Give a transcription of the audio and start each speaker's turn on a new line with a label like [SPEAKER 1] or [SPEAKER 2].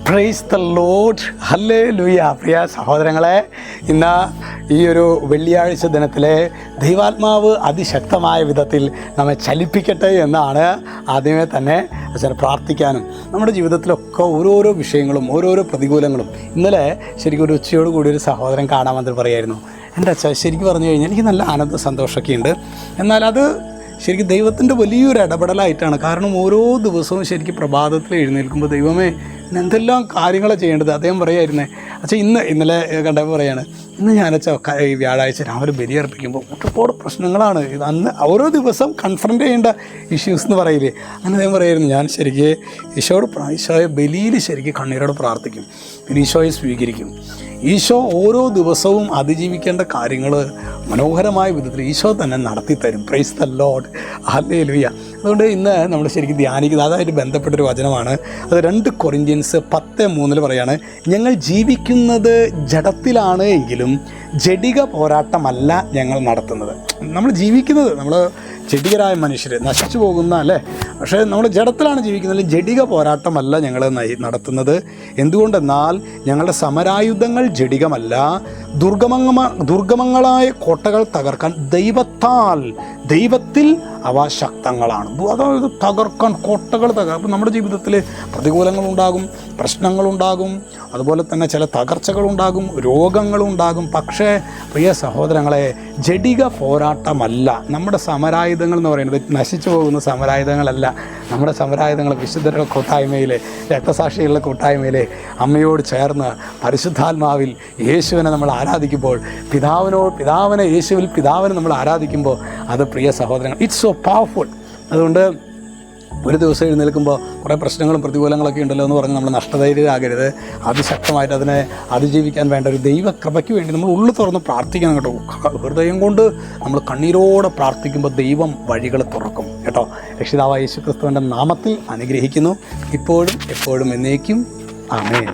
[SPEAKER 1] Price the Lord, hallelujah. പ്രിയ സഹോദരങ്ങളെ, ഇന്ന് ഈ ഒരു വെള്ളിയാഴ്ച ദിനത്തിലെ ദൈവാത്മാവ് അതിശക്തമായ വിധത്തിൽ നമ്മെ ചലിപ്പിക്കട്ടെ എന്നാണ് ആദ്യമേ തന്നെ അച്ഛൻ പ്രാർത്ഥിക്കാനും. നമ്മുടെ ജീവിതത്തിലൊക്കെ ഓരോരോ വിഷയങ്ങളും ഓരോരോ പ്രതികൂലങ്ങളും. ഇന്നലെ ശരിക്കും ഒരു ഉച്ചയോട് കൂടി ഒരു സഹോദരൻ കാണാൻ വന്നിട്ട് പറയായിരുന്നു, എൻ്റെ അച്ഛൻ ശരിക്കും പറഞ്ഞു കഴിഞ്ഞാൽ എനിക്ക് നല്ല ആനന്ദ സന്തോഷമൊക്കെ ഉണ്ട്, എന്നാൽ അത് ശരിക്കും ദൈവത്തിൻ്റെ വലിയൊരു ഇടപെടലായിട്ടാണ്. കാരണം ഓരോ ദിവസവും ശരിക്കും പ്രഭാതത്തിൽ എഴുന്നേൽക്കുമ്പോൾ ദൈവമേ എന്തെല്ലാം കാര്യങ്ങളാണ് ചെയ്യേണ്ടത്. അദ്ദേഹം പറയായിരുന്നേ, അച്ഛാ ഇന്നലെ കണ്ടപ്പോൾ പറയാണ്, ഇന്ന് ഞാനച്ഛാ ഈ വ്യാഴാഴ്ച രാവിലെ ബലിയർപ്പിക്കുമ്പോൾ ഒരുപാട് പ്രശ്നങ്ങളാണ്. ഇത് അന്ന് ഓരോ ദിവസം കൺഫ്രണ്ട് ചെയ്യേണ്ട ഇഷ്യൂസ് എന്ന് പറയില്ലേ, അങ്ങനെ അദ്ദേഹം പറയായിരുന്നു, ഞാൻ ശരിക്കും ഈശോയെ ബലിയിൽ ശരിക്കും കണ്ണീരോട് പ്രാർത്ഥിക്കും, പിന്നെ ഈശോയെ സ്വീകരിക്കും. ഈശോ ഓരോ ദിവസവും അതിജീവിക്കേണ്ട കാര്യങ്ങൾ മനോഹരമായ വിധത്തിൽ ഈശോ തന്നെ നടത്തിത്തരും. Praise the Lord, hallelujah. അതുകൊണ്ട് ഇന്ന് നമ്മൾ ശരിക്കും ധ്യാനിക്കുന്നത് അതായിട്ട് ബന്ധപ്പെട്ടൊരു വചനമാണ്. അത് 2 കൊരിന്ത്യൻസ് 10:3 പറയാണ്, ഞങ്ങൾ ജീവിക്കുന്നത് ജഡത്തിലാണ് എങ്കിലും ജഡിക പോരാട്ടമല്ല ഞങ്ങൾ നടത്തുന്നത്. നമ്മൾ ജീവിക്കുന്നത്, നമ്മൾ ജഡികരായ മനുഷ്യർ നശിച്ചു പോകുന്ന അല്ലേ, പക്ഷേ നമ്മൾ ജഡത്തിലാണ് ജീവിക്കുന്നത്. ജഡിക പോരാട്ടമല്ല ഞങ്ങൾ നടത്തുന്നത്. എന്തുകൊണ്ടെന്നാൽ ഞങ്ങളുടെ സമരായുധങ്ങൾ ജഡികമല്ല, ദുർഗമങ്ങളായ കോട്ടകൾ തകർക്കാൻ ദൈവത്തിൽ അവ ശക്തങ്ങളാണ്. അതായത് തകർക്കാൻ കോട്ടകൾ അപ്പോൾ നമ്മുടെ ജീവിതത്തിൽ പ്രതികൂലങ്ങളുണ്ടാകും, പ്രശ്നങ്ങളുണ്ടാകും, അതുപോലെ തന്നെ ചില തകർച്ചകളുണ്ടാകും, രോഗങ്ങളുണ്ടാകും. പക്ഷേ പ്രിയ സഹോദരങ്ങളെ, ജഡിക പോരാട്ടമല്ല നമ്മുടെ സമരായുധങ്ങൾ എന്ന് പറയുന്നത്. നശിച്ചു പോകുന്ന സമരായുധങ്ങളല്ല നമ്മുടെ സമരായുധങ്ങൾ. വിശുദ്ധരുടെ കൂട്ടായ്മയിലെ, രക്തസാക്ഷികളുടെ കൂട്ടായ്മയിലെ അമ്മയോട് ചേർന്ന് പരിശുദ്ധാത്മാവിൽ യേശുവിനെ നമ്മൾ ആരാധിക്കുമ്പോൾ, പിതാവിനെ യേശുവിൽ പിതാവിനെ നമ്മൾ ആരാധിക്കുമ്പോൾ, അത് പ്രിയ സഹോദരങ്ങൾ, ഇറ്റ്സ് സോ പവർഫുൾ. അതുകൊണ്ട് ഒരു ദിവസം എഴുന്നേൽക്കുമ്പോൾ കുറേ പ്രശ്നങ്ങളും പ്രതികൂലങ്ങളൊക്കെ ഉണ്ടല്ലോ എന്ന് പറഞ്ഞ് നമ്മൾ നഷ്ടധൈര്യരാകരുത്. അതിശക്തമായിട്ട് അതിനെ അതിജീവിക്കാൻ വേണ്ട ഒരു ദൈവകൃപയ്ക്ക് വേണ്ടി നമ്മൾ ഉള്ളു തുറന്ന് പ്രാർത്ഥിക്കണം കേട്ടോ. ഹൃദയം കൊണ്ട് നമ്മൾ കണ്ണീരോടെ പ്രാർത്ഥിക്കുമ്പോൾ ദൈവം വഴികൾ തുറക്കും കേട്ടോ. രക്ഷിതാവായ യേശുക്രിസ്തുവിൻ്റെ നാമത്തിൽ അനുഗ്രഹിക്കുന്നു, ഇപ്പോഴും എപ്പോഴും എന്നേക്കും. ആമേൻ.